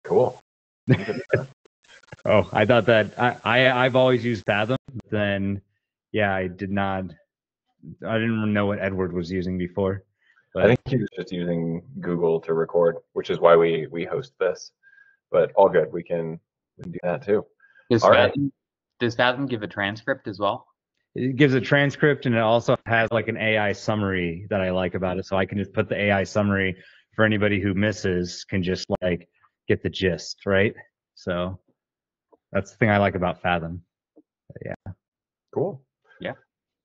Cool. Oh, I thought that I've always used Fathom, but then yeah, I didn't know what Edward was using before. But I think he was just using Google to record, which is why we host this. But all good, we can do that too. Does All right. Fathom give a transcript as well? it gives a transcript, and it also has like an AI summary that I like about it. So I can just put the AI summary for anybody who misses can just like get the gist, right? So that's the thing I like about Fathom. But yeah. Cool. Yeah.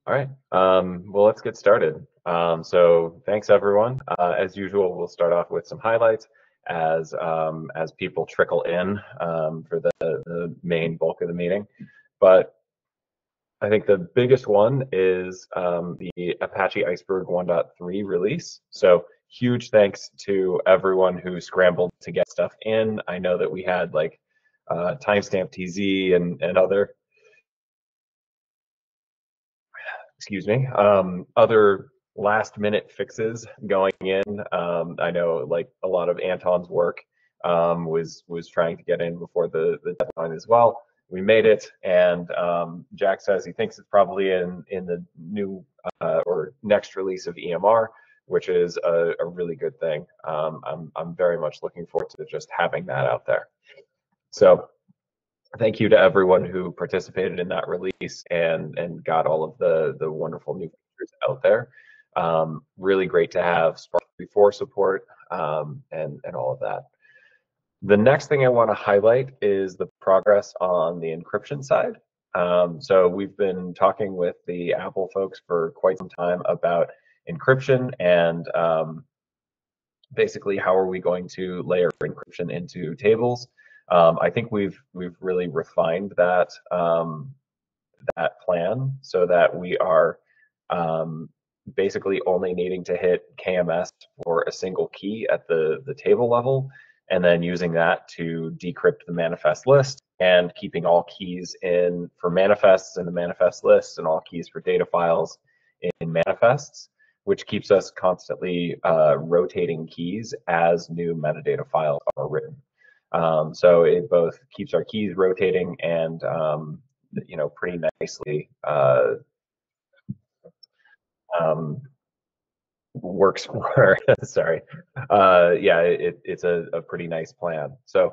All right. Well, let's get started. So thanks everyone. As usual, we'll start off with some highlights as people trickle in for the main bulk of the meeting. But I think the biggest one is the Apache Iceberg 1.3 release. So huge thanks to everyone who scrambled to get stuff in. I know that we had like Timestamp TZ and other, excuse me, other last minute fixes going in. I know like a lot of Anton's work was trying to get in before the deadline as well. We made it, and Jack says he thinks it's probably in the new or next release of EMR, which is a really good thing. I'm very much looking forward to just having that out there. So thank you to everyone who participated in that release and got all of the wonderful new features out there. Really great to have Spark 3.4 support and all of that. The next thing I want to highlight is the progress on the encryption side. So we've been talking with the Apple folks for quite some time about encryption and basically how are we going to layer encryption into tables. I think we've really refined that that plan so that we are basically only needing to hit KMS for a single key at the table level, and then using that to decrypt the manifest list and keeping all keys in for manifests in the manifest list and all keys for data files in manifests, which keeps us constantly rotating keys as new metadata files are written. So it both keeps our keys rotating and pretty nicely works for sorry it's a pretty nice plan. So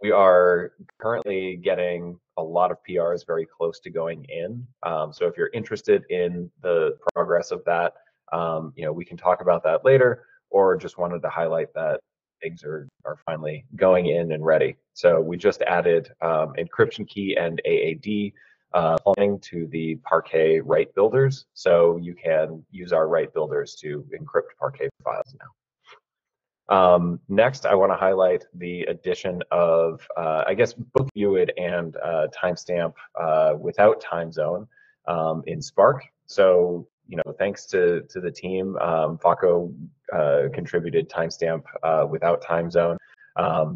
we are currently getting a lot of PRs very close to going in. So if you're interested in the progress of that, we can talk about that later, or just wanted to highlight that things are finally going in and ready. So we just added encryption key and AAD plumbing to the Parquet write builders, so you can use our write builders to encrypt Parquet files now. Next, I want to highlight the addition of, I guess, both UID and timestamp without time zone in Spark. So, thanks to the team, Faco contributed timestamp without time zone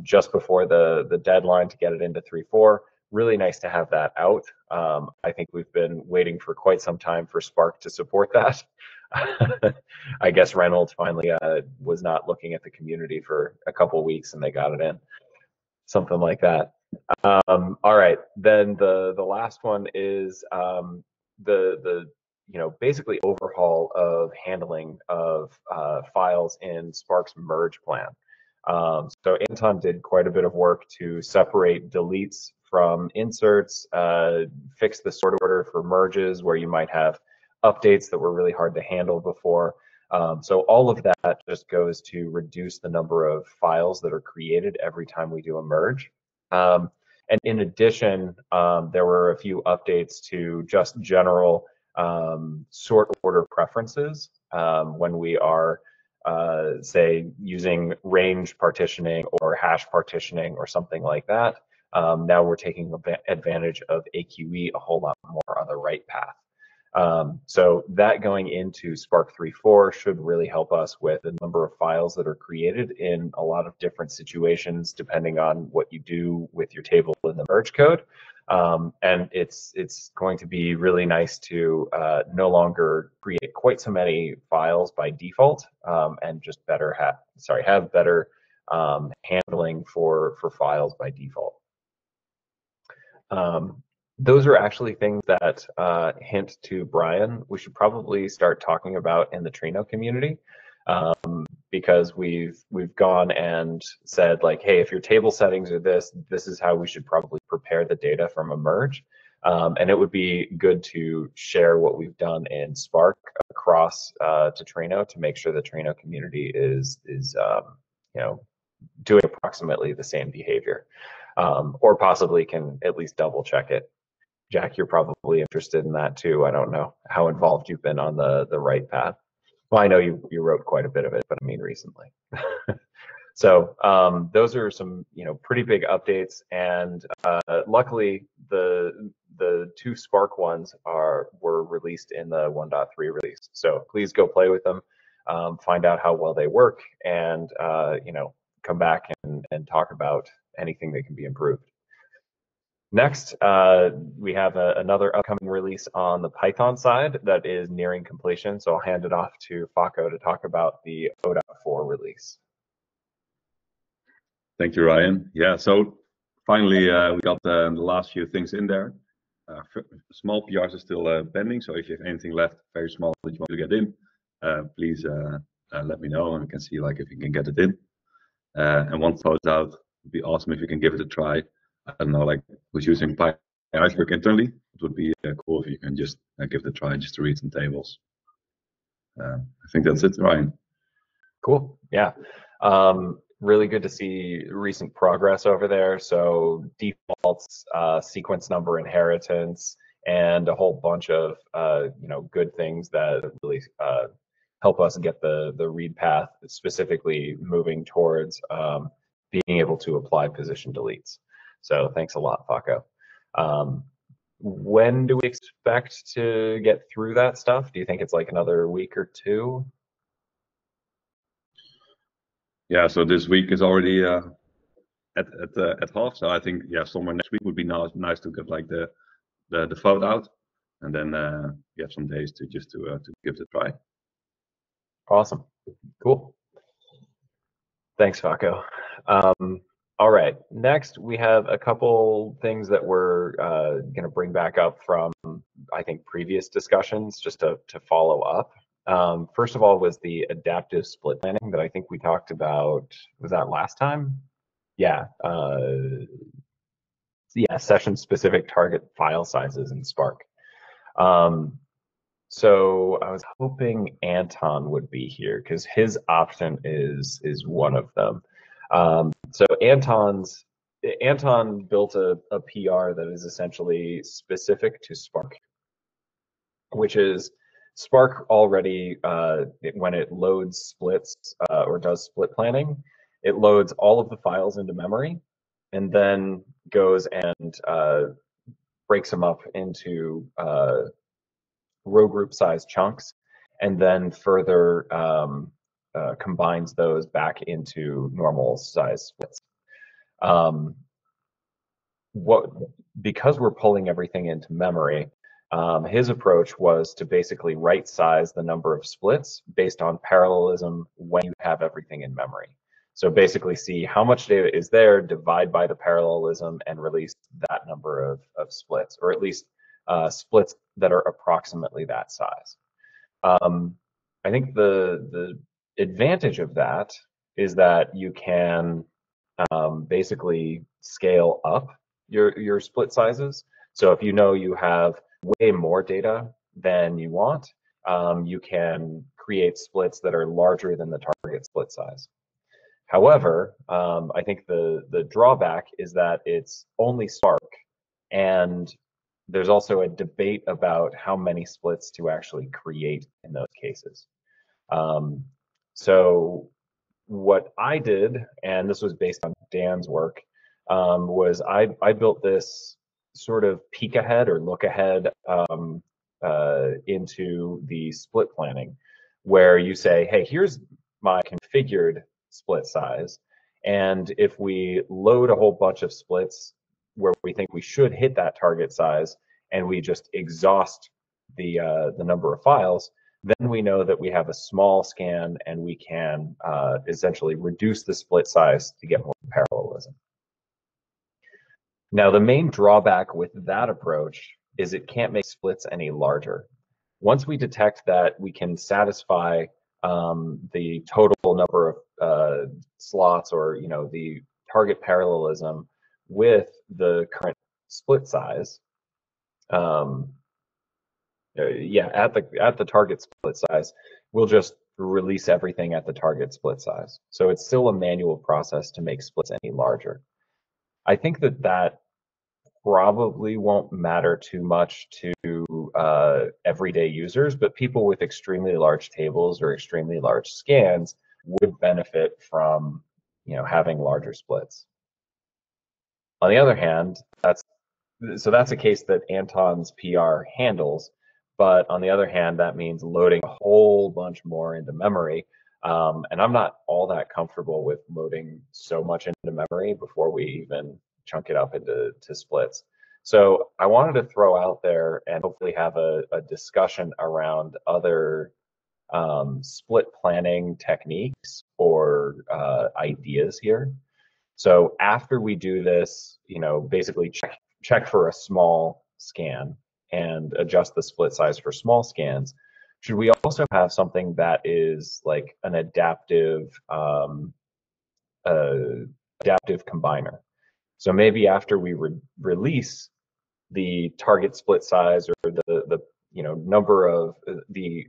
just before the deadline to get it into 3.4. Really nice to have that out. I think we've been waiting for quite some time for Spark to support that. I guess Reynolds finally was not looking at the community for a couple of weeks and they got it in, something like that. All right, then the last one is the basically overhaul of handling of files in Spark's merge plan. So Anton did quite a bit of work to separate deletes from inserts, fix the sort order for merges where you might have updates that were really hard to handle before. So all of that just goes to reduce the number of files that are created every time we do a merge. And in addition, there were a few updates to just general sort order preferences when we are say using range partitioning or hash partitioning or something like that. Now we're taking advantage of AQE a whole lot more on the right path. So that going into Spark 3.4 should really help us with the number of files that are created in a lot of different situations, depending on what you do with your table in the merge code. And it's going to be really nice to no longer create quite so many files by default and just have better handling for files by default. Those are actually things that hint to Brian we should probably start talking about in the Trino community, because we've gone and said like, hey, if your table settings are this is how we should probably prepare the data from a merge. And it would be good to share what we've done in Spark across to Trino to make sure the Trino community is doing approximately the same behavior, or possibly can at least double check it. Jack, you're probably interested in that too. I don't know how involved you've been on the right path. Well, I know you wrote quite a bit of it, but I mean recently. So those are some pretty big updates, and luckily the two Spark ones were released in the 1.3 release. So please go play with them, find out how well they work, and come back and talk about anything that can be improved. Next, we have another upcoming release on the Python side that is nearing completion. So I'll hand it off to Fako to talk about the 0.4 release. Thank you, Ryan. Yeah, so finally we got the last few things in there. Small PRs are still pending, so if you have anything left, very small, that you want to get in, please let me know, and we can see like if you can get it in. And one thought out, would be awesome if you can give it a try. I don't know, like who's using Iceberg internally. It would be cool if you can just give it a try, just to read some tables. I think that's it, Ryan. Cool. Yeah. Really good to see recent progress over there. So defaults, sequence number inheritance, and a whole bunch of good things that really help us get the read path specifically moving towards being able to apply position deletes. So thanks a lot, Fako. When do we expect to get through that stuff? Do you think it's like another week or two? Yeah, so this week is already at half. So I think somewhere next week would be nice to get like the vote out, and then you have some days to give it a try. Awesome, cool. Thanks, Fako. All right, next we have a couple things that we're going to bring back up from, I think, previous discussions, just to follow up. First of all was the adaptive split planning that I think we talked about. Was that last time? Yeah. Yeah, session-specific target file sizes in Spark. So I was hoping Anton would be here because his option is one of them. So Anton built a PR that is essentially specific to Spark, which is Spark already, when it loads splits or does split planning, it loads all of the files into memory and then goes and breaks them up into row group size chunks, and then further combines those back into normal size splits. Because we're pulling everything into memory, his approach was to basically right size the number of splits based on parallelism when you have everything in memory. So basically see how much data is there, divide by the parallelism, and release that number of splits, or at least splits that are approximately that size. I think the advantage of that is that you can basically scale up your split sizes. So if you know you have way more data than you want, you can create splits that are larger than the target split size. However, I think the drawback is that it's only Spark, and there's also a debate about how many splits to actually create in those cases. So what I did, and this was based on Dan's work, was I built this sort of peek ahead or look ahead into the split planning, where you say, hey, here's my configured split size, and if we load a whole bunch of splits where we think we should hit that target size, and we just exhaust the number of files, then we know that we have a small scan and we can essentially reduce the split size to get more parallelism. Now, the main drawback with that approach is it can't make splits any larger. Once we detect that we can satisfy the total number of slots, or the target parallelism with the current split size, at the target split size, we'll just release everything at the target split size. So it's still a manual process to make splits any larger. I think that probably won't matter too much to everyday users, but people with extremely large tables or extremely large scans would benefit from having larger splits. On the other hand, that's a case that Anton's PR handles, but on the other hand, that means loading a whole bunch more into memory. And I'm not all that comfortable with loading so much into memory before we even chunk it up into splits. So I wanted to throw out there and hopefully have a discussion around other split planning techniques or ideas here. So after we do this, basically check for a small scan and adjust the split size for small scans. Should we also have something that is like an adaptive combiner? So maybe after we release the target split size or the number of the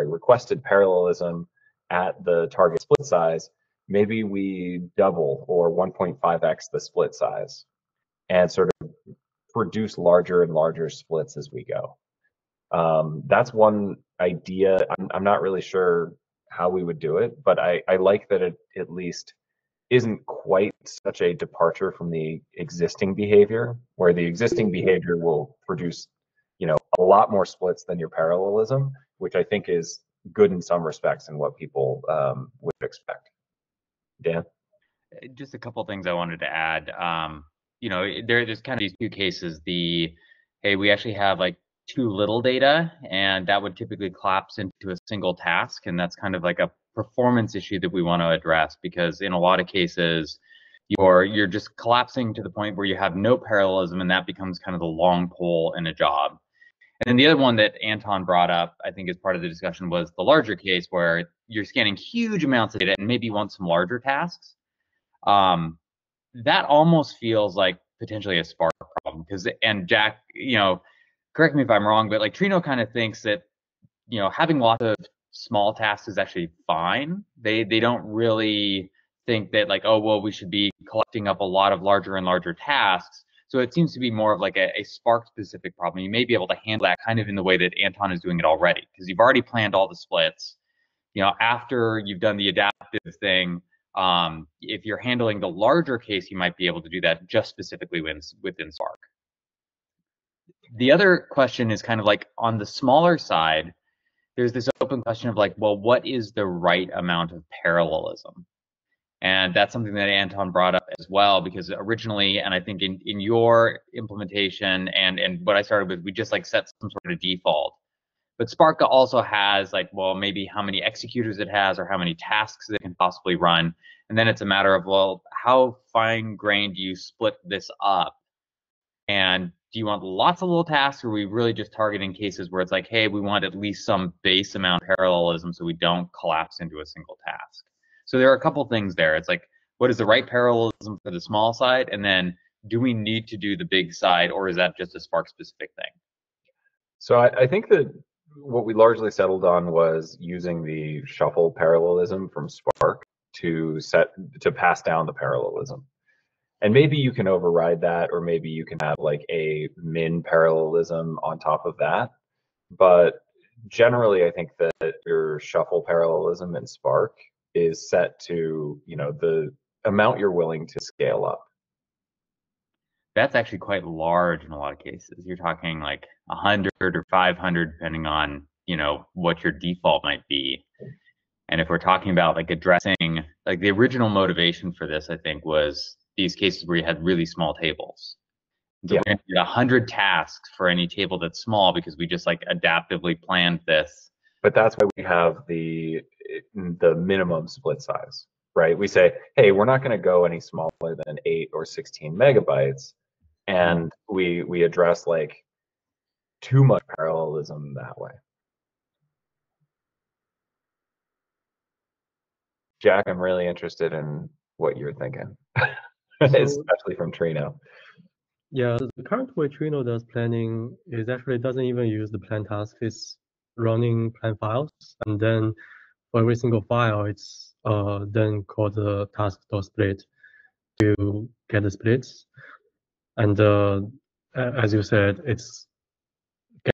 requested parallelism at the target split size, maybe we double or 1.5x the split size and sort of produce larger and larger splits as we go. That's one idea. I'm not really sure how we would do it, but I like that it at least isn't quite such a departure from the existing behavior, where the existing behavior will produce, a lot more splits than your parallelism, which I think is good in some respects and what people would expect. Dan? Just a couple things I wanted to add. There's kind of these two cases. Hey, we actually have like too little data, and that would typically collapse into a single task, and that's kind of like a performance issue that we want to address, because in a lot of cases you're just collapsing to the point where you have no parallelism, and that becomes kind of the long pole in a job. And then the other one that Anton brought up, I think, as part of the discussion, was the larger case where you're scanning huge amounts of data and maybe you want some larger tasks. That almost feels like potentially a Spark problem, and Jack, correct me if I'm wrong, but like Trino kind of thinks that having lots of small tasks is actually fine. They don't really think that like, oh well, we should be collecting up a lot of larger and larger tasks. So it seems to be more of like a Spark specific problem. You may be able to handle that kind of in the way that Anton is doing it already, because you've already planned all the splits. After you've done the adaptive thing, if you're handling the larger case, you might be able to do that just specifically within Spark. The other question is kind of like on the smaller side, there's this open question of like, well, what is the right amount of parallelism? And that's something that Anton brought up as well, because originally, and I think in your implementation and what I started with, we just like set some sort of default. But Spark also has like, well, maybe how many executors it has or how many tasks it can possibly run. And then it's a matter of, well, how fine-grained do you split this up? And do you want lots of little tasks, or are we really just targeting cases where it's like, hey, we want at least some base amount of parallelism so we don't collapse into a single task? So there are a couple things there. It's like, what is the right parallelism for the small side? And then do we need to do the big side, or is that just a Spark specific thing? So I think that what we largely settled on was using the shuffle parallelism from Spark to pass down the parallelism. And maybe you can override that, or maybe you can have like a min parallelism on top of that. But generally, I think that your shuffle parallelism in Spark is set to, the amount you're willing to scale up. That's actually quite large in a lot of cases. You're talking like 100 or 500, depending on, what your default might be. And if we're talking about like addressing, like the original motivation for this, I think, was these cases where you had really small tables. So we're going to do 100 tasks for any table that's small, because we just like adaptively planned this But that's why we have the minimum split size, right? We say, hey, we're not going to go any smaller than 8 or 16 megabytes, and we address like too much parallelism that way. Jack, I'm really interested in what you're thinking, especially from Trino. Yeah, the current way Trino does planning is actually doesn't even use the plan task. It's running plan files, and then for every single file, it's then called the task.split to get the splits. And as you said, it's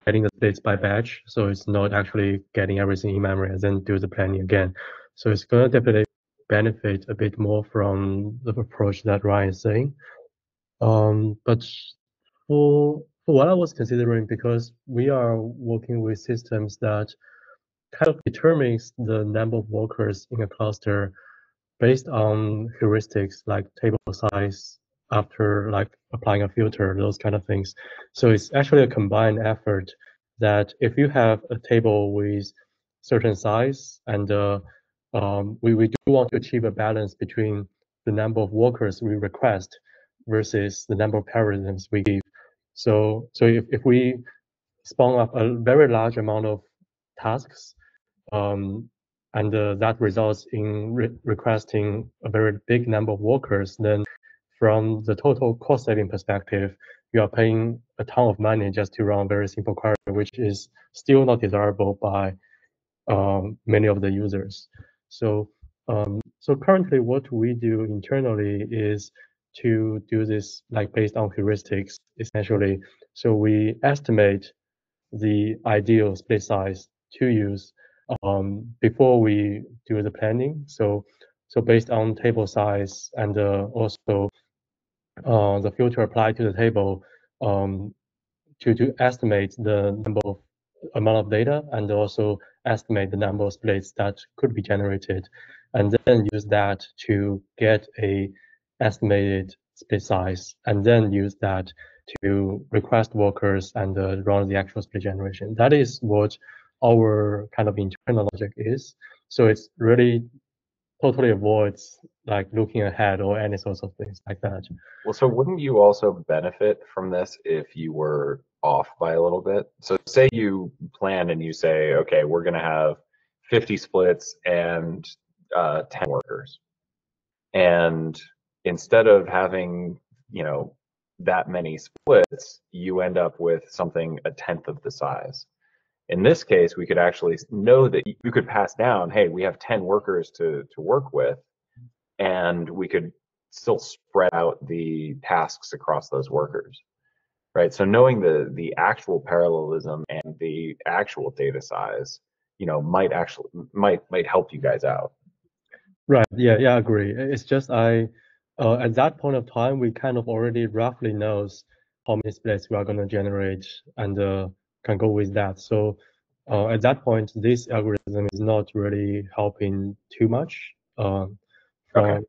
getting the splits by batch, so it's not actually getting everything in memory and then do the planning again. So it's gonna definitely benefit a bit more from the approach that Ryan is saying. But for what I was considering, because we are working with systems that kind of determines the number of workers in a cluster based on heuristics like table size after like applying a filter, those kind of things. So it's actually a combined effort that if you have a table with certain size and we do want to achieve a balance between the number of workers we request versus the number of parallelisms we give. So if we spawn up a very large amount of tasks, and that results in requesting a very big number of workers, then from the total cost saving perspective, you are paying a ton of money just to run a very simple query, which is still not desirable by many of the users. So currently what we do internally is to do this like based on heuristics, essentially. So we estimate the ideal split size to use before we do the planning. So based on table size and also the filter applied to the table to estimate the amount of data and also estimate the number of splits that could be generated, and then use that to get a estimated split size, and then use that to request workers and run the actual split generation. That is what our kind of internal logic is. So it's really totally avoids like looking ahead or any sorts of things like that. Well, so wouldn't you also benefit from this if you were off by a little bit? So say you plan and you say, okay, we're going to have 50 splits and 10 workers. And instead of having, that many splits, you end up with something a tenth of the size. In this case, we could actually know that you could pass down, hey, we have 10 workers to work with, and we could still spread out the tasks across those workers, right? So knowing the actual parallelism and the actual data size, might help you guys out. Right. Yeah. I agree. It's just at that point of time, we kind of already roughly knows how many splits we are going to generate and can go with that. So at that point, this algorithm is not really helping too much from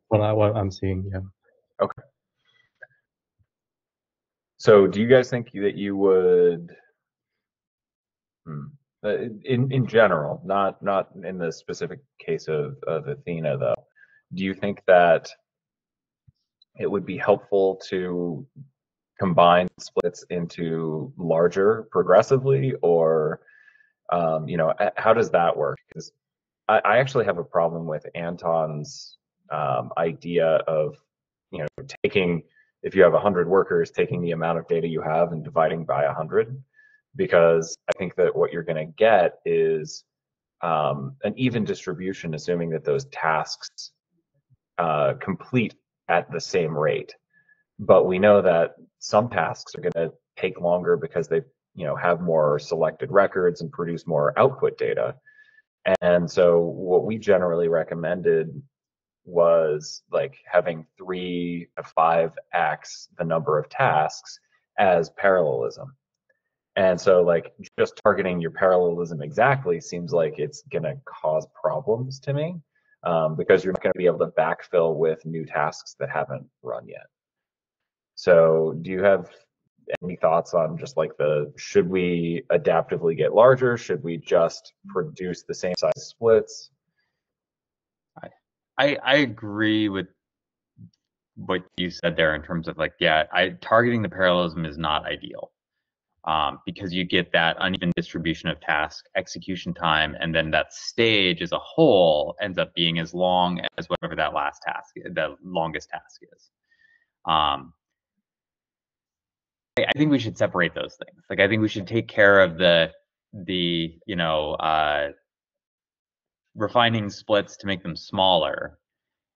what I'm seeing. Yeah. Okay. So do you guys think that you would, in general, not in the specific case of Athena though, do you think that it would be helpful to combine splits into larger progressively, or how does that work? Because I actually have a problem with Anton's idea of taking, if you have 100 workers, taking the amount of data you have and dividing by 100, because I think that what you're going to get is an even distribution, assuming that those tasks complete at the same rate. But we know that some tasks are going to take longer because they have more selected records and produce more output data. And so what we generally recommended was like having 3 to 5x the number of tasks as parallelism. And so like just targeting your parallelism exactly seems like it's going to cause problems to me, because you're not going to be able to backfill with new tasks that haven't run yet. So do you have any thoughts on just like should we adaptively get larger? Should we just produce the same size splits? I agree with what you said there in terms of like, yeah, targeting the parallelism is not ideal. Because you get that uneven distribution of task execution time, and then that stage as a whole ends up being as long as whatever that the longest task is. I think we should separate those things. Like, I think we should take care of the refining splits to make them smaller,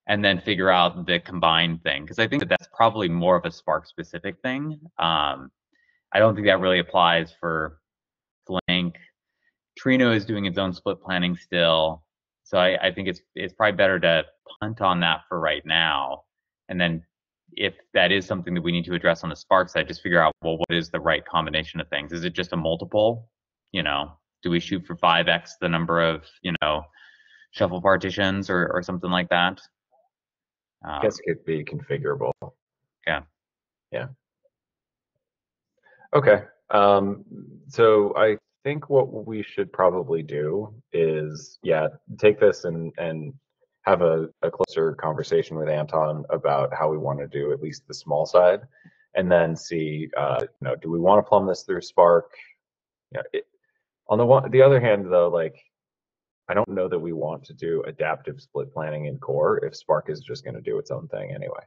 and then figure out the combined thing. Because I think that's probably more of a Spark specific thing. I don't think that really applies for Flink. Trino is doing its own split planning still. So I think it's probably better to punt on that for right now. And then if that is something that we need to address on the Spark side, just figure out, well, what is the right combination of things? Is it just a multiple? Do we shoot for 5x the number of, shuffle partitions or something like that? I guess it could be configurable. Yeah. Yeah. Okay. So I think what we should probably do is, take this and have a closer conversation with Anton about how we want to do at least the small side, and then see, do we want to plumb this through Spark? On the other hand, though, like, I don't know that we want to do adaptive split planning in core if Spark is just going to do its own thing anyway.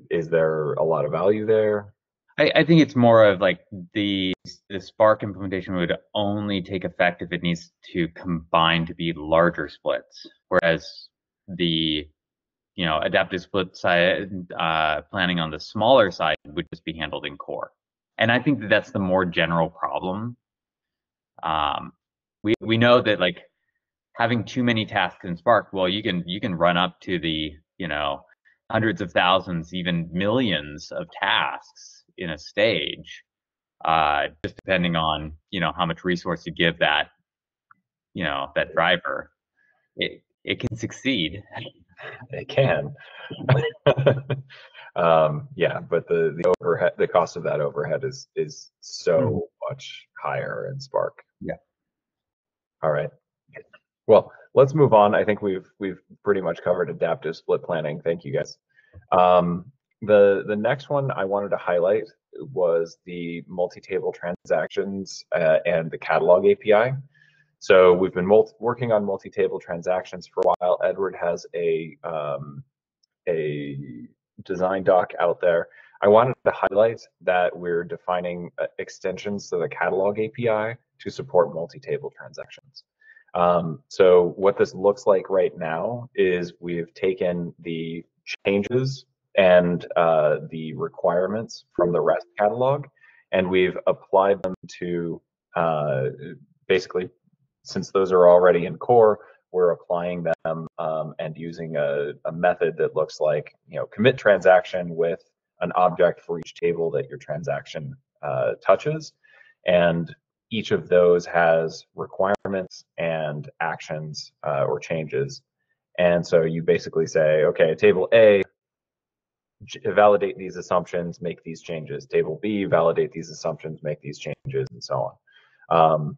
Is there a lot of value there? I think it's more of like the Spark implementation would only take effect if it needs to combine to be larger splits, whereas the adaptive split side planning on the smaller side would just be handled in core. And I think that's the more general problem. We know that like having too many tasks in Spark, well, you can run up to the hundreds of thousands, even millions of tasks in a stage, just depending on how much resource you give that that driver. It can succeed. It can. But the overhead, the cost of that overhead is so much higher in Spark. Yeah. All right. Well, let's move on. I think we've pretty much covered adaptive split planning. Thank you, guys. The next one I wanted to highlight was the multi-table transactions and the catalog API. So we've been working on multi-table transactions for a while. Edward has a design doc out there. I wanted to highlight that we're defining extensions to the catalog API to support multi-table transactions. So what this looks like right now is we've taken the changes and the requirements from the REST catalog, and we've applied them to basically, since those are already in core, we're applying them and using a method that looks like commit transaction with an object for each table that your transaction touches, and each of those has requirements and actions or changes. And so you basically say, okay, table A, validate these assumptions, make these changes. Table B, validate these assumptions, make these changes, and so on.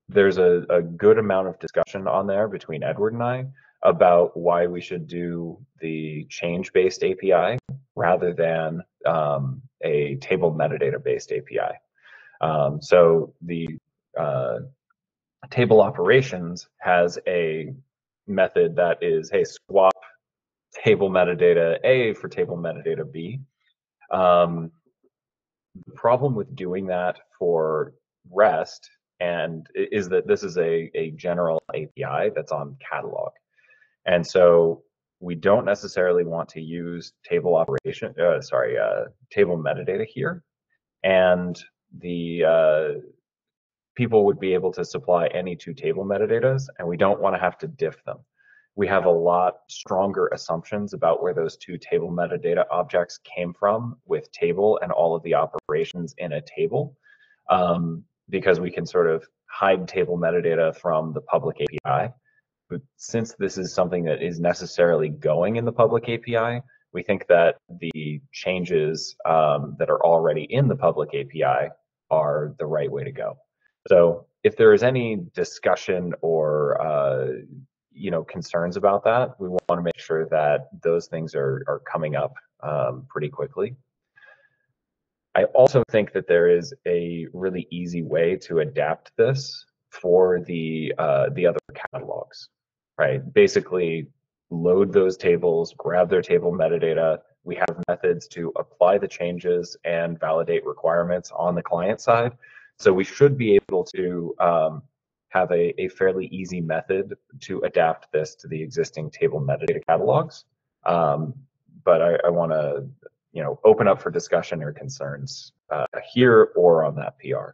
There's a good amount of discussion on there between Edward and I about why we should do the change-based API rather than a table metadata-based API. So the table operations has a method that is, hey, swap table metadata A for table metadata B. The problem with doing that for REST is that this is a general API that's on catalog. And so we don't necessarily want to use table metadata here. And the people would be able to supply any two table metadatas, and we don't want to have to diff them. We have a lot stronger assumptions about where those two table metadata objects came from with table and all of the operations in a table, because we can sort of hide table metadata from the public API. But since this is something that is necessarily going in the public API, we think that the changes that are already in the public API are the right way to go. So if there is any discussion or concerns about that, we want to make sure that those things are coming up pretty quickly. I also think that there is a really easy way to adapt this for the other catalogs, right? Basically, load those tables, grab their table metadata. We have methods to apply the changes and validate requirements on the client side. So we should be able to have a fairly easy method to adapt this to the existing table metadata catalogs. But I want to open up for discussion or concerns here or on that PR.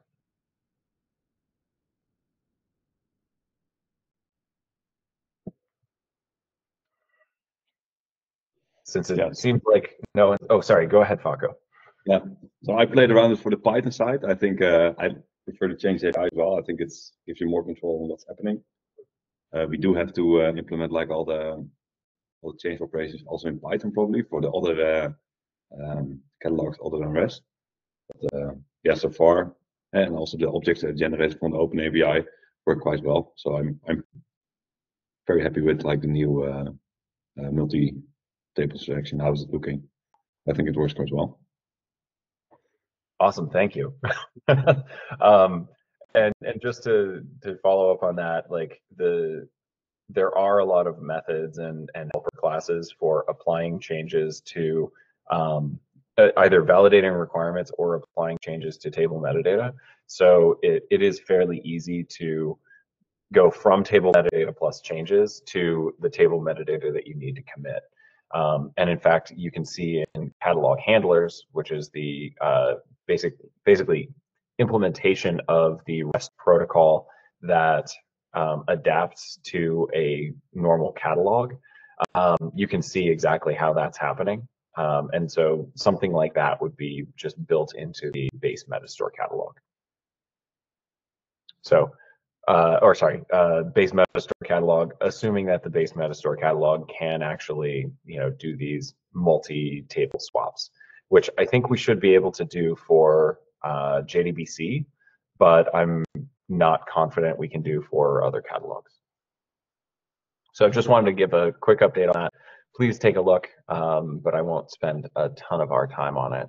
Since it seems like no one, oh, sorry, go ahead, Falco. Yeah, so I played around with for the Python side. I think I prefer to change API as well. I think it gives you more control on what's happening. We do have to implement like all the change operations also in Python probably for the other catalogs other than REST. But yeah, so far, and also the objects that are generated from the Open API work quite well. So I'm very happy with like the new multi-table selection. How's it looking? I think it works quite well. Awesome, thank you. And just to follow up on that, like there are a lot of methods and helper classes for applying changes to either validating requirements or applying changes to table metadata. So it is fairly easy to go from table metadata plus changes to the table metadata that you need to commit. And in fact, you can see in catalog handlers, which is the basically implementation of the REST protocol that adapts to a normal catalog. You can see exactly how that's happening. And so something like that would be just built into the base Metastore catalog. So, base Metastore catalog, assuming that the base Metastore catalog can actually, do these multi-table swaps, which I think we should be able to do for JDBC, but I'm not confident we can do for other catalogs. So I just wanted to give a quick update on that. Please take a look, but I won't spend a ton of our time on it.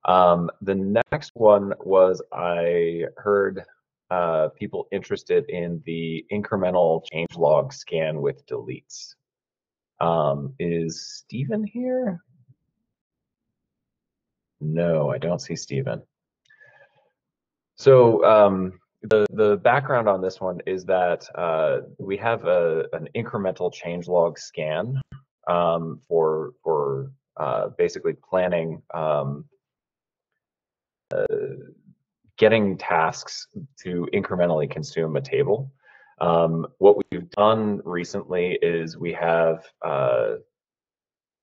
The next one was I heard people interested in the incremental changelog scan with deletes. Is Stephen here? No, I don't see Stephen. So the background on this one is that we have an incremental changelog scan for basically planning getting tasks to incrementally consume a table. What we've done recently is we have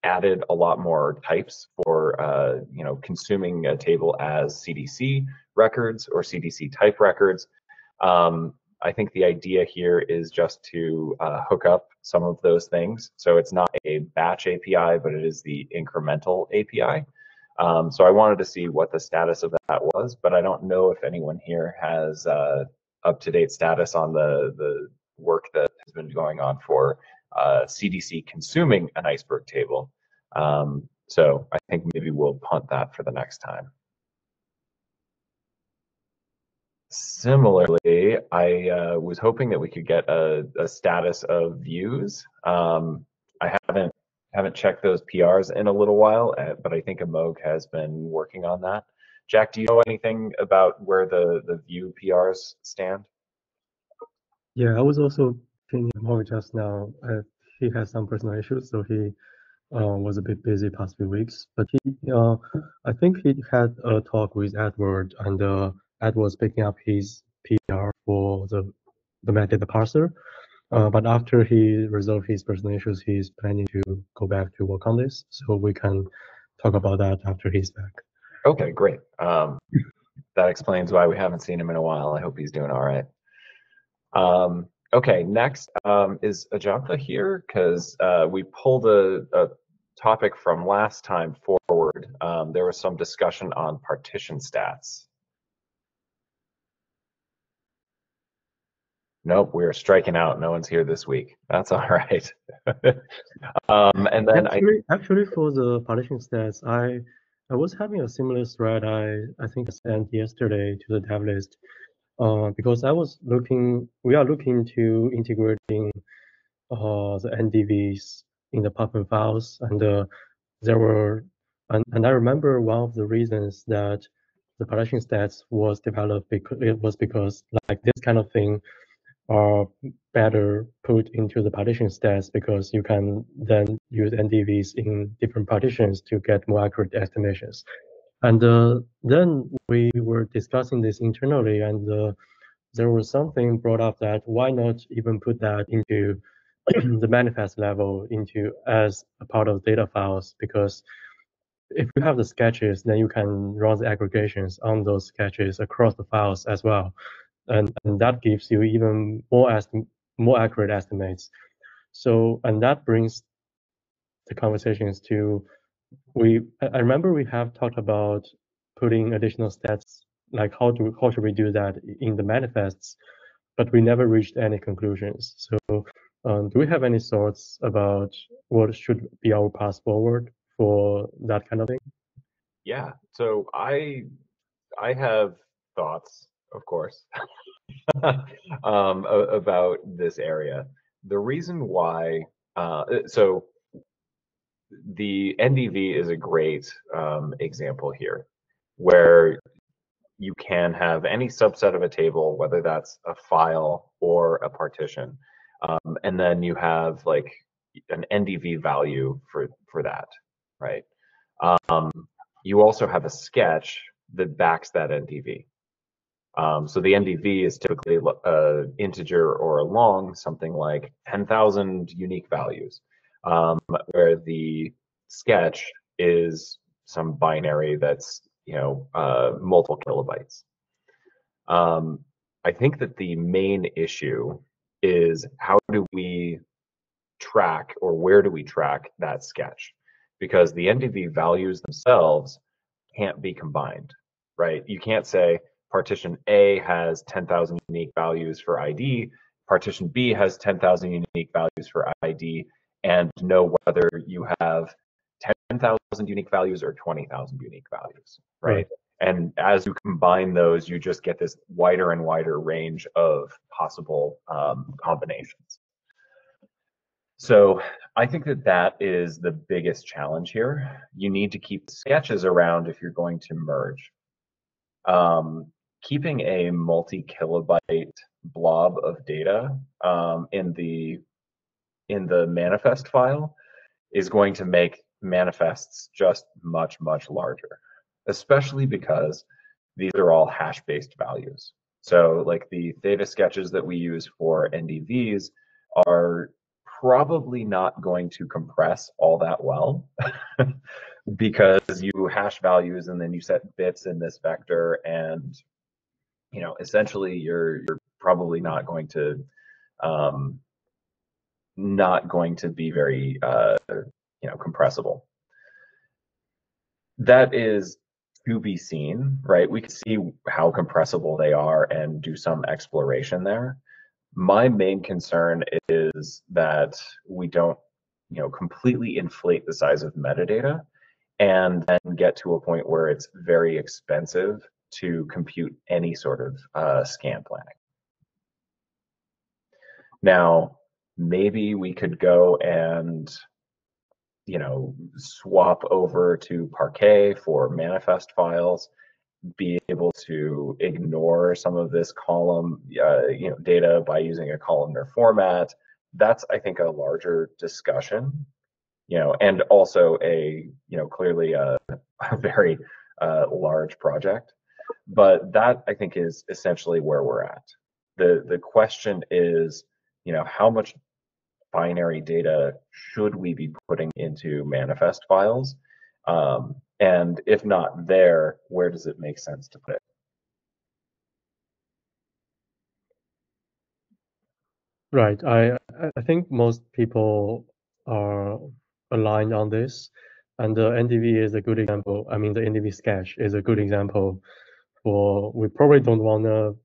added a lot more types for consuming a table as CDC records or CDC type records. I think the idea here is just to hook up some of those things. So it's not a batch API, but it is the incremental API. So I wanted to see what the status of that was, but I don't know if anyone here has up-to-date status on the work that has been going on for CDC consuming an iceberg table. So I think maybe we'll punt that for the next time. Similarly, I was hoping that we could get a status of views. I haven't checked those PRs in a little while, but I think Amog has been working on that. Jack, do you know anything about where the view PRs stand? Yeah, I was also thinking Amog just now. He has some personal issues, so he was a bit busy past few weeks. But I think he had a talk with Edward, and Edward's picking up his PR for the metadata parser. But after he resolved his personal issues, he's planning to go back to work on this. So we can talk about that after he's back. Okay, great. That explains why we haven't seen him in a while. I hope he's doing all right. Okay, next is Ajanta here because we pulled a topic from last time forward, there was some discussion on partition stats. Nope, we're striking out. No one's here this week. That's all right. And then actually for the partition stats, I was having a similar thread I think I sent yesterday to the dev list, because we are looking to integrating the NDVs in the Puffin files, and and I remember one of the reasons that the partition stats was developed because like this kind of thing are better put into the partition stats, because you can then use NDVs in different partitions to get more accurate estimations. And then we were discussing this internally, and there was something brought up that why not even put that into the manifest level as a part of data files, because if you have the sketches, then you can run the aggregations on those sketches across the files as well. And that gives you even more accurate estimates. So, and that brings the conversations to, I remember we have talked about putting additional stats, like how should we do that in the manifests, but we never reached any conclusions. So do we have any thoughts about what should be our path forward for that kind of thing? Yeah, so I have thoughts, of course, about this area. The reason why, so the NDV is a great example here, where you can have any subset of a table, whether that's a file or a partition, and then you have like an NDV value for that, right? You also have a sketch that backs that NDV. So the NDV is typically an integer or a long, something like 10,000 unique values, where the sketch is some binary that's multiple kilobytes. I think that the main issue is how do we track, or where do we track that sketch? Because the NDV values themselves can't be combined, right? You can't say partition A has 10,000 unique values for ID, partition B has 10,000 unique values for ID, and know whether you have 10,000 unique values or 20,000 unique values, right? And as you combine those, you just get this wider and wider range of possible combinations. So I think that that is the biggest challenge here. You need to keep sketches around if you're going to merge. Keeping a multi-kilobyte blob of data in the manifest file is going to make manifests just much, much larger, especially because these are all hash-based values. So like the theta sketches that we use for NDVs are probably not going to compress all that well because you hash values and then you set bits in this vector, and essentially you're probably not going to be very compressible. That is to be seen, right? We can see how compressible they are and do some exploration there. My main concern is that we don't, completely inflate the size of metadata and then get to a point where it's very expensive to compute any sort of scan planning. Now, maybe we could go and swap over to Parquet for manifest files, be able to ignore some of this column data by using a columnar format. That's, I think, a larger discussion, and also a clearly a very large project. But that, I think, is essentially where we're at. The question is, how much binary data should we be putting into manifest files? And if not there, where does it make sense to put it? Right. I think most people are aligned on this. And the NDV is a good example. I mean, the NDV sketch is a good example for, we probably don't want to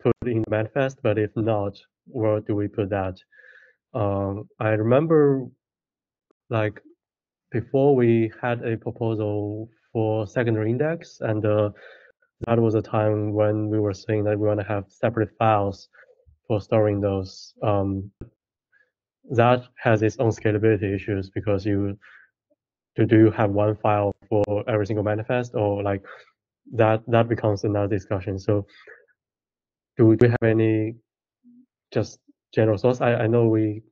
put in the manifest, but if not, where do we put that? I remember like before we had a proposal for secondary index, and that was a time when we were saying that we want to have separate files for storing those. That has its own scalability issues because do you have one file for every single manifest, or like that becomes another discussion. So do we have any just general thoughts? I know it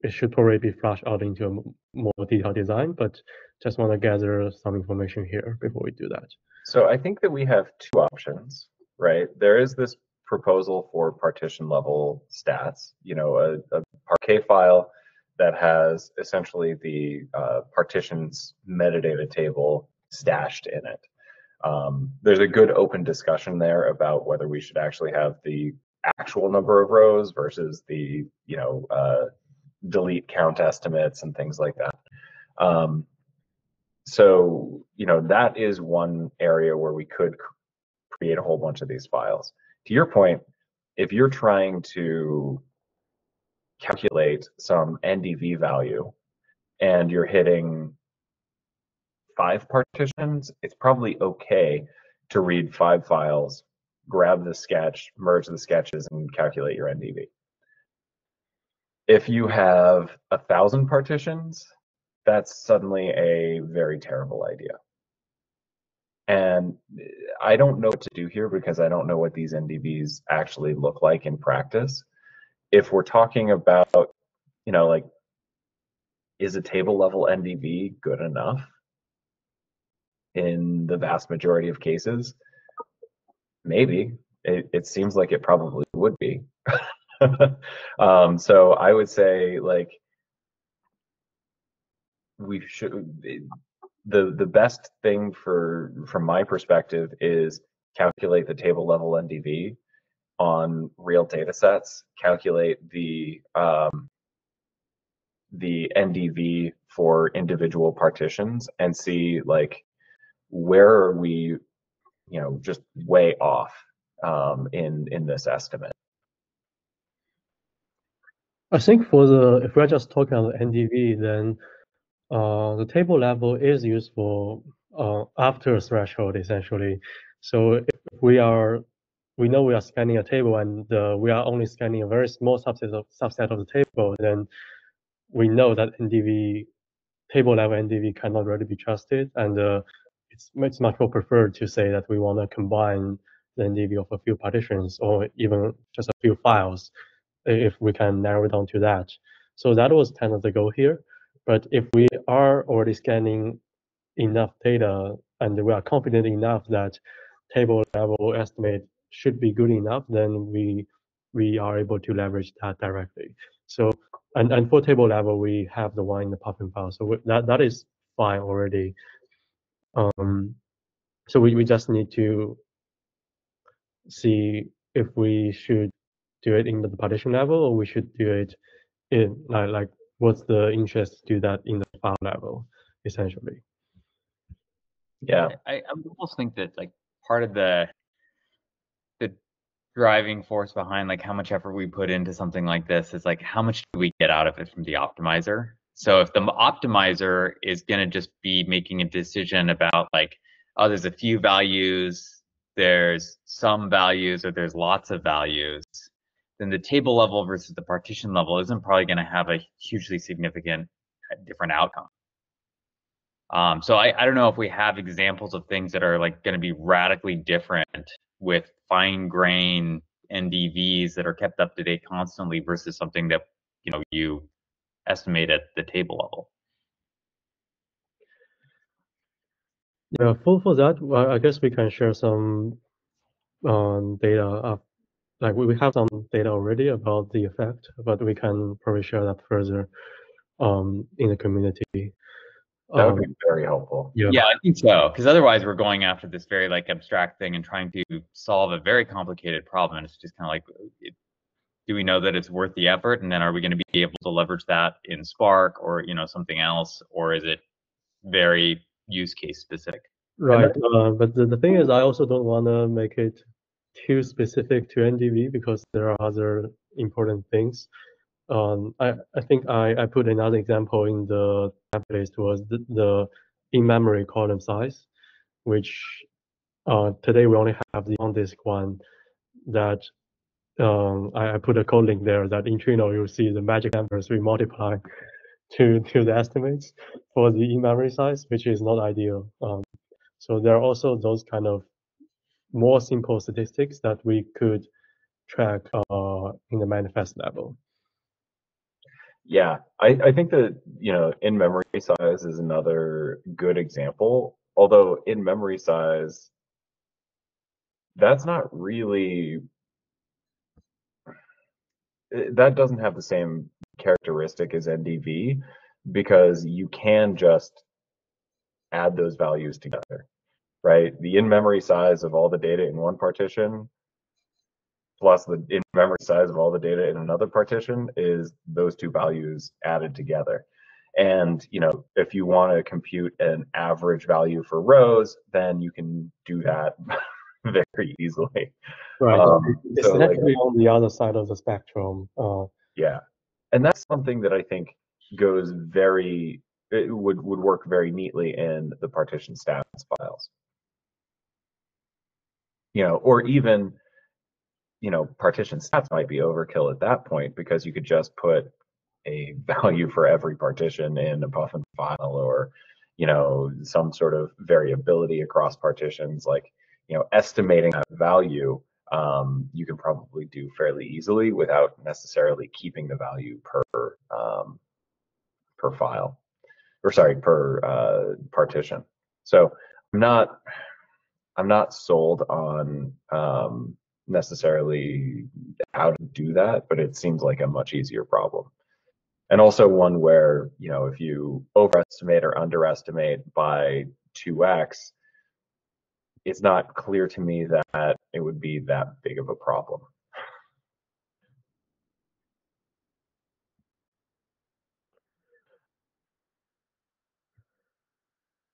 should probably be flushed out into a more detailed design, but just want to gather some information here before we do that. So I think that we have two options, right? There is this proposal for partition level stats, a Parquet file that has essentially the partitions metadata table stashed in it. There's a good open discussion there about whether we should actually have the actual number of rows versus the delete count estimates and things like that. So that is one area where we could create a whole bunch of these files. To your point, if you're trying to calculate some NDV value and you're hitting 5 partitions, it's probably okay to read 5 files, grab the sketch, merge the sketches, and calculate your NDV. If you have 1,000 partitions, that's suddenly a very terrible idea. And I don't know what to do here because I don't know what these NDVs actually look like in practice. If we're talking about, like, is a table level NDV good enough in the vast majority of cases? Maybe. It seems like it probably would be. So I would say, like, we should. The best thing from my perspective is calculate the table level NDV on real data sets, calculate the NDV for individual partitions, and see, like, where are we just way off in this estimate. I think if we're just talking about NDV, then the table level is useful after threshold, essentially. So if we know we are scanning a table and we are only scanning a very small subset of the table, then we know that table level NDV cannot really be trusted, and it's much more preferred to say that we want to combine the NDV of a few partitions or even just a few files, if we can narrow it down to that. So that was kind of the goal here. But if we are already scanning enough data and we are confident enough that table level estimate should be good enough, then we are able to leverage that directly. So and for table level, we have the one in the Puffin file, so that is fine already. So we just need to see if we should do it in the partition level or we should do it in like what's the interest to do that in the file level, essentially. Yeah, I almost think that, like, part of the driving force behind, like, how much effort we put into something like this is, like, how much do we get out of it from the optimizer? So if the optimizer is going to just be making a decision about, like, oh, there's a few values, there's some values, or there's lots of values, then the table level versus the partition level isn't probably going to have a hugely significant different outcome. So I don't know if we have examples of things that are, like, going to be radically different with fine grain NDVs that are kept up to date constantly versus something that you estimate at the table level. Yeah, for that, I guess we can share some data. Like we have some data already about the effect, but we can probably share that further in the community. That would be very helpful. Yeah, I think so. Because otherwise, we're going after this very, like, abstract thing and trying to solve a very complicated problem, and it's just kind of like do we know that it's worth the effort? And then are we going to be able to leverage that in Spark or something else, or is it very use case specific? Right. But the thing is, I also don't want to make it too specific to NDV because there are other important things. I think I put another example in the template was the in-memory column size, which today we only have the on-disk one that I put a code link there that in Trino you'll see the magic numbers we multiply to the estimates for the in-memory size, which is not ideal. So there are also those kind of more simple statistics that we could track in the manifest level. Yeah, I think that, in-memory size is another good example. Although in-memory size, that's not really, that doesn't have the same characteristic as NDV because you can just add those values together, right? The in-memory size of all the data in one partition plus the in-memory size of all the data in another partition is those two values added together. And if you want to compute an average value for rows, then you can do that very easily. Right. It's So actually on the other side of the spectrum. Yeah, and that's something that I think goes it would work very neatly in the partition stats files. Or even partition stats might be overkill at that point because you could just put a value for every partition in a Puffin file, or some sort of variability across partitions, like estimating that value. You can probably do fairly easily without necessarily keeping the value per file, or sorry, per partition. So I'm not sold on necessarily how to do that, but it seems like a much easier problem. And also one where, if you overestimate or underestimate by 2x, it's not clear to me that it would be that big of a problem.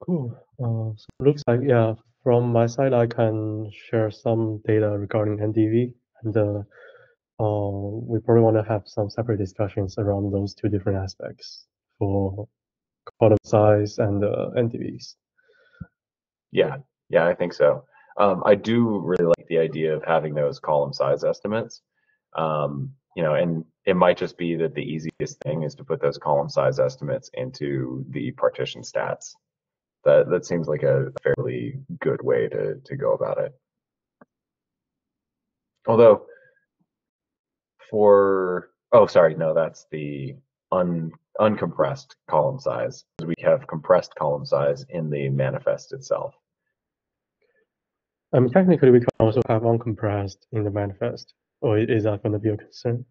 Cool. So looks like, yeah, from my side, I can share some data regarding NDV, and we probably want to have some separate discussions around those two different aspects for column size and NDVs. Yeah, I think so. I do really like the idea of having those column size estimates. And it might just be that the easiest thing is to put those column size estimates into the partition stats. That seems like a fairly good way to go about it. Although that's the uncompressed column size. We have compressed column size in the manifest itself. Technically, we can also have uncompressed in the manifest, or is that going to be a concern?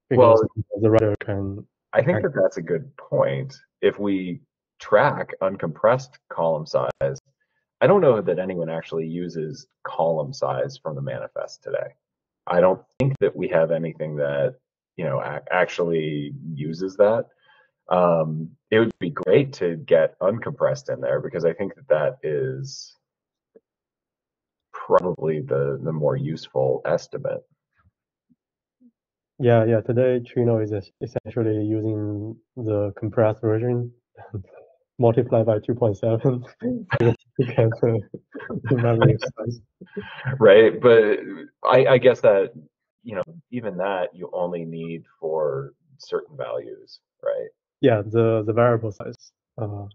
Because the writer can. I think that's a good point. If we track uncompressed column size, I don't know that anyone actually uses column size from the manifest today. I don't think that we have anything that actually uses that. It would be great to get uncompressed in there because I think that is probably the more useful estimate. Yeah. Today, Trino is essentially using the compressed version multiplied by 2.7 to get the memory size. Right, but I guess that even that you only need for certain values, right? Yeah, the variable size.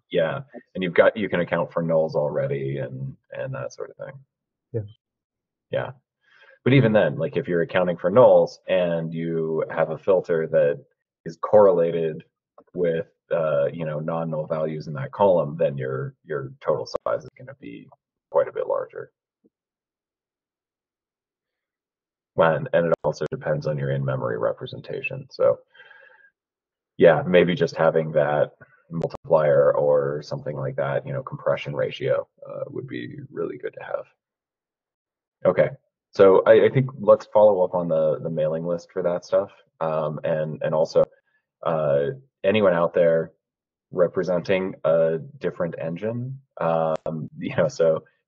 Yeah, and you can account for nulls already and that sort of thing. Yeah, but even then, like if you're accounting for nulls and you have a filter that is correlated with non-null values in that column, then your total size is going to be quite a bit larger. And it also depends on your in-memory representation. So yeah, maybe just having that multiplier or something like that, compression ratio would be really good to have. Okay, So I think let's follow up on the mailing list for that stuff. And also anyone out there representing a different engine, so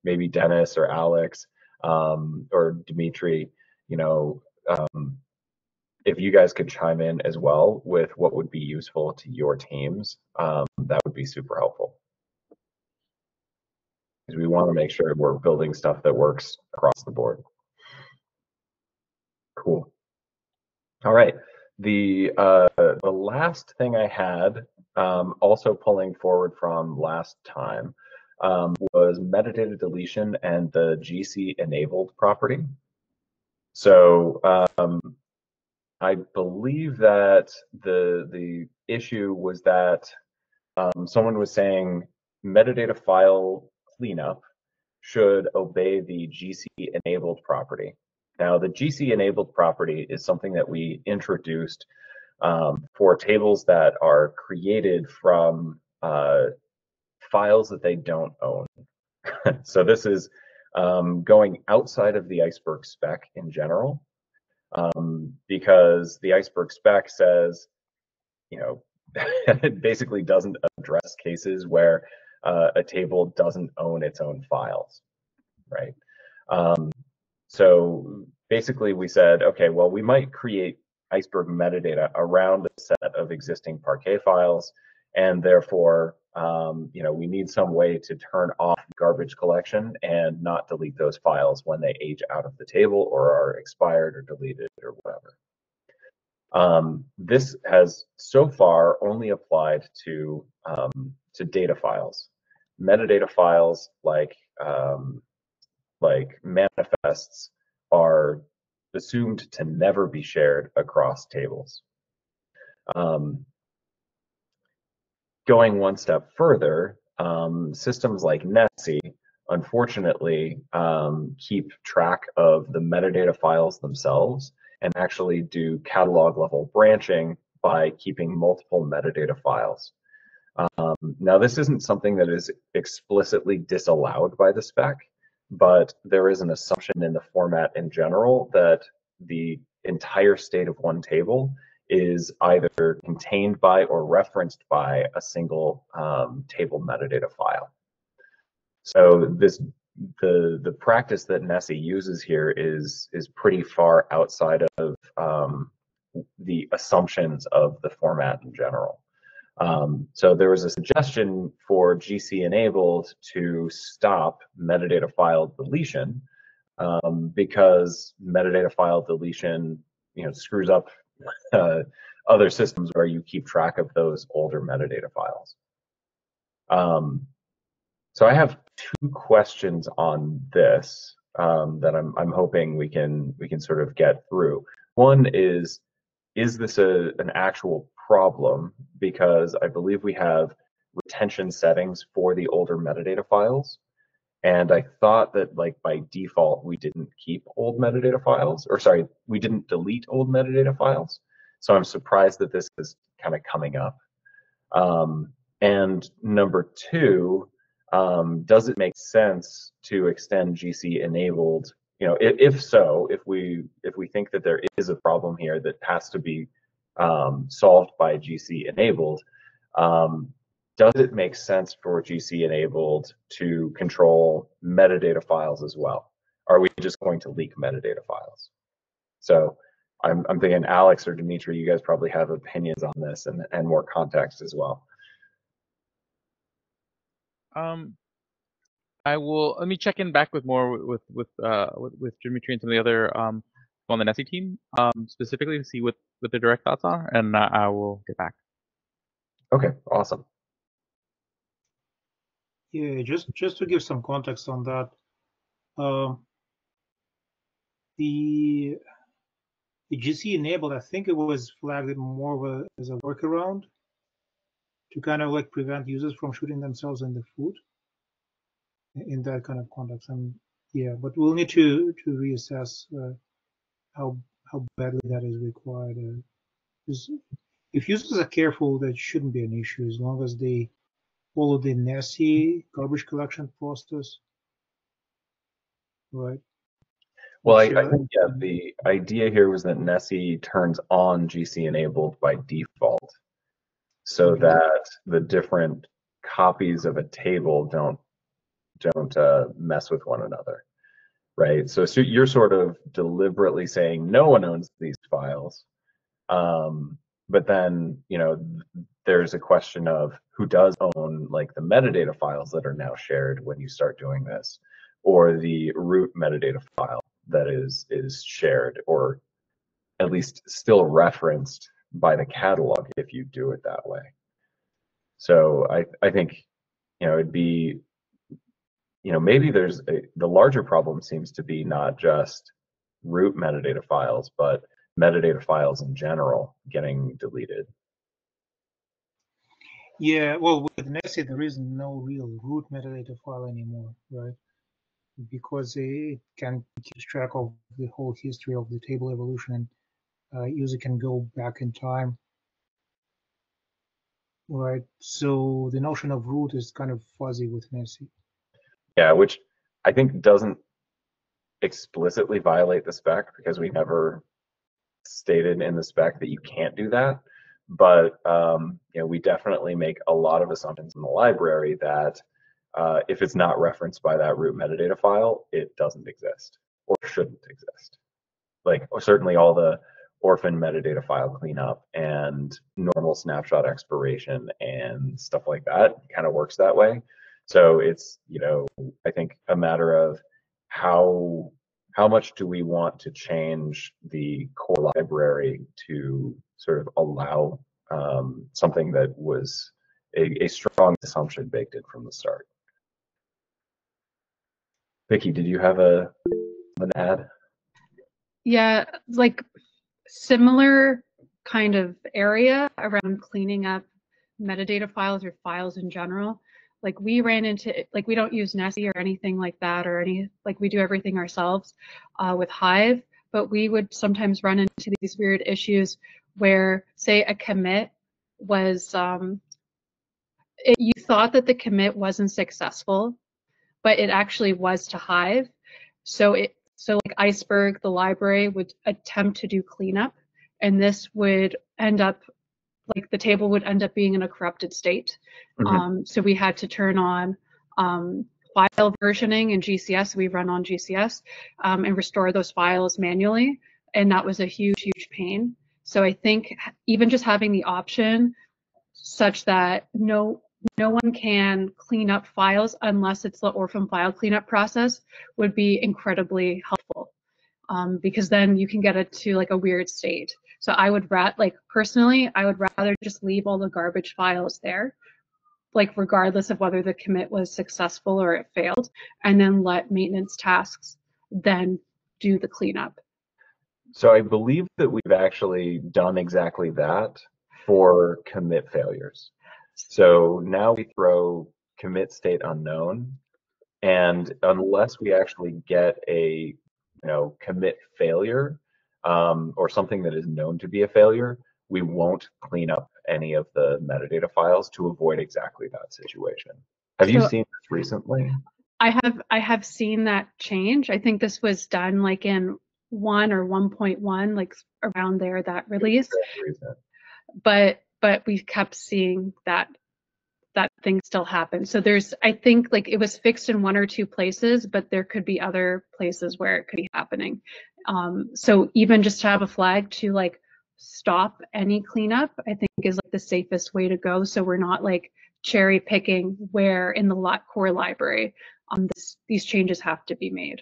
maybe Dennis or Alex or Dimitri, if you guys could chime in as well with what would be useful to your teams, that would be super helpful. Because we want to make sure we're building stuff that works across the board. Cool. All right. The last thing I had, also pulling forward from last time, was metadata deletion and the GC enabled property. So I believe that the issue was that someone was saying metadata file cleanup should obey the GC enabled property. Now, the GC enabled property is something that we introduced for tables that are created from files that they don't own. So this is going outside of the Iceberg spec in general, because the Iceberg spec says, it basically doesn't address cases where a table doesn't own its own files, right? So basically we said, okay, well, we might create Iceberg metadata around a set of existing Parquet files, and therefore, we need some way to turn off garbage collection and not delete those files when they age out of the table or are expired or deleted or whatever. This has so far only applied to data files. Metadata files like manifests are assumed to never be shared across tables. Going one step further, systems like Nessie unfortunately keep track of the metadata files themselves and actually do catalog level branching by keeping multiple metadata files. Now, this isn't something that is explicitly disallowed by the spec, but there is an assumption in the format in general that the entire state of one table is either contained by or referenced by a single table metadata file. So the practice that Nessie uses here is pretty far outside of the assumptions of the format in general. So there was a suggestion for GC enabled to stop metadata file deletion because metadata file deletion, screws up other systems where you keep track of those older metadata files. So I have two questions on this that I'm hoping we can sort of get through. One is this an actual problem? Because I believe we have retention settings for the older metadata files. And I thought that by default, we didn't keep old metadata files, or sorry, we didn't delete old metadata files. So I'm surprised that this is kind of coming up. And number two, does it make sense to extend GC enabled? If so, if we think that there is a problem here that has to be solved by GC enabled, does it make sense for GC enabled to control metadata files as well? Are we just going to leak metadata files? So I'm thinking Alex or Dimitri, you guys probably have opinions on this and more context as well. Let me check in back with more with Dimitri and some of the other on the Nessie team, specifically to see what their direct thoughts are, and I will get back. Okay, awesome. Yeah, just to give some context on that, the GC enabled, I think it was flagged more as a workaround to kind of prevent users from shooting themselves in the foot in that kind of context. And yeah, but we'll need to reassess how badly that is required. If users are careful, that shouldn't be an issue as long as they follow the Nessie garbage collection process, right? Well, which, I think, yeah, the idea here was that Nessie turns on GC enabled by default so that the different copies of a table don't mess with one another, right? So you're sort of deliberately saying no one owns these files. But then, there's a question of who does own like the metadata files that are now shared when you start doing this, or the root metadata file that is shared, or at least still referenced by the catalog if you do it that way. So I think, it'd be, maybe the larger problem seems to be not just root metadata files, but metadata files in general getting deleted. yeah, well, with Nessie, there is no real root metadata file anymore, right? Because it can keep track of the whole history of the table evolution, and user can go back in time, right? So the notion of root is kind of fuzzy with Nessie. Yeah, which I think doesn't explicitly violate the spec, because we never stated in the spec that you can't do that. But we definitely make a lot of assumptions in the library that if it's not referenced by that root metadata file, it doesn't exist or shouldn't exist. Like, certainly all the orphan metadata file cleanup and normal snapshot expiration and stuff like that kind of works that way. So it's, I think a matter of how much do we want to change the core library to sort of allow something that was a strong assumption baked in from the start. Vicky, did you have an ad? Yeah, like similar kind of area around cleaning up metadata files or files in general. Like we ran into, like we don't use Nessie or anything like that, or like we do everything ourselves with Hive, but we would sometimes run into these weird issues where, say, a commit was, you thought that the commit wasn't successful, but it actually was to Hive. So like Iceberg, the library, would attempt to do cleanup, and this would end up, like the table would end up being in a corrupted state. Mm-hmm. So we had to turn on file versioning in GCS. We run on GCS and restore those files manually, and that was a huge, huge pain. So I think even just having the option such that no one can clean up files unless it's the orphan file cleanup process would be incredibly helpful, because then you can get it to like a weird state. So I would personally, I would rather just leave all the garbage files there, like regardless of whether the commit was successful or it failed, and then let maintenance tasks then do the cleanup. So I believe that we've actually done exactly that for commit failures. So now we throw commit state unknown, and unless we actually get a commit failure or something that is known to be a failure, we won't clean up any of the metadata files to avoid exactly that situation. Have you seen this recently? I have seen that change. I think this was done like in 1 or 1.1, like around there, that release. But we kept seeing that thing still happen. So I think like it was fixed in 1 or 2 places, but there could be other places where it could be happening. So even just to have a flag to like stop any cleanup, I think is like the safest way to go. So we're not like cherry picking where in the core library these changes have to be made.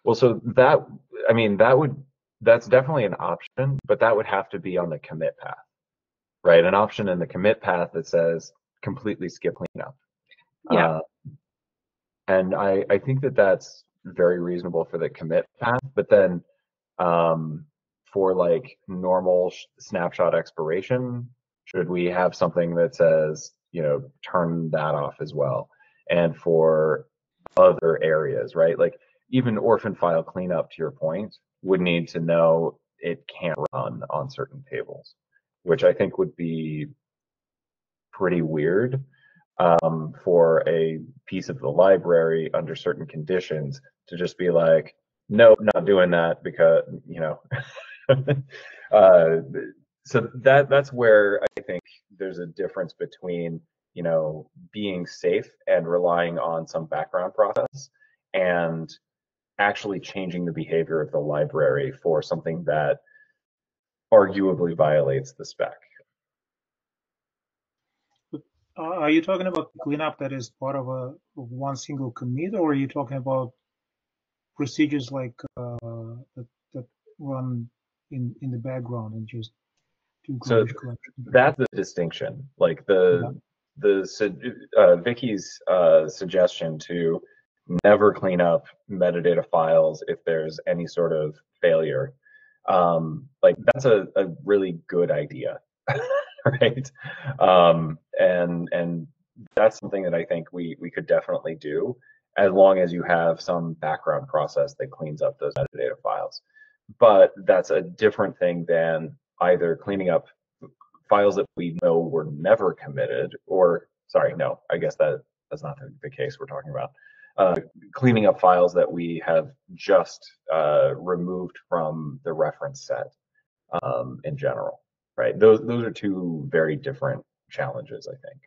Well, so that's definitely an option, but that would have to be on the commit path, right? An option in the commit path that says completely skip cleanup. Yeah. And I think that that's very reasonable for the commit path, but then for like normal snapshot expiration, should we have something that says, turn that off as well? And for other areas, right? Like even orphan file cleanup, to your point, would need to know it can't run on certain tables, which I think would be pretty weird for a piece of the library under certain conditions to just be like, no, not doing that because, uh, so that's where I think there's a difference between, being safe and relying on some background process and actually changing the behavior of the library for something that arguably violates the spec. Are you talking about cleanup that is part of one single commit, or are you talking about procedures like that run in the background and just do So garbage collection? that's the distinction. Like Vicky's suggestion to never clean up metadata files if there's any sort of failure. Like that's a really good idea, right? And that's something that I think we could definitely do as long as you have some background process that cleans up those metadata files. But that's a different thing than either cleaning up files that we know were never committed, or sorry, no, I guess that's not the case we're talking about. Cleaning up files that we have just removed from the reference set in general, right? Those are two very different challenges, I think.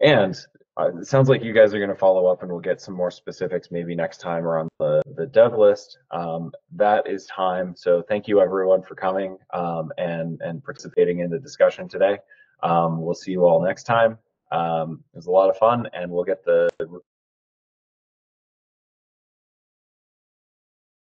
And it sounds like you guys are going to follow up, and we'll get some more specifics maybe next time around the dev list. That is time. So thank you everyone for coming and participating in the discussion today. We'll see you all next time. It was a lot of fun, and we'll get the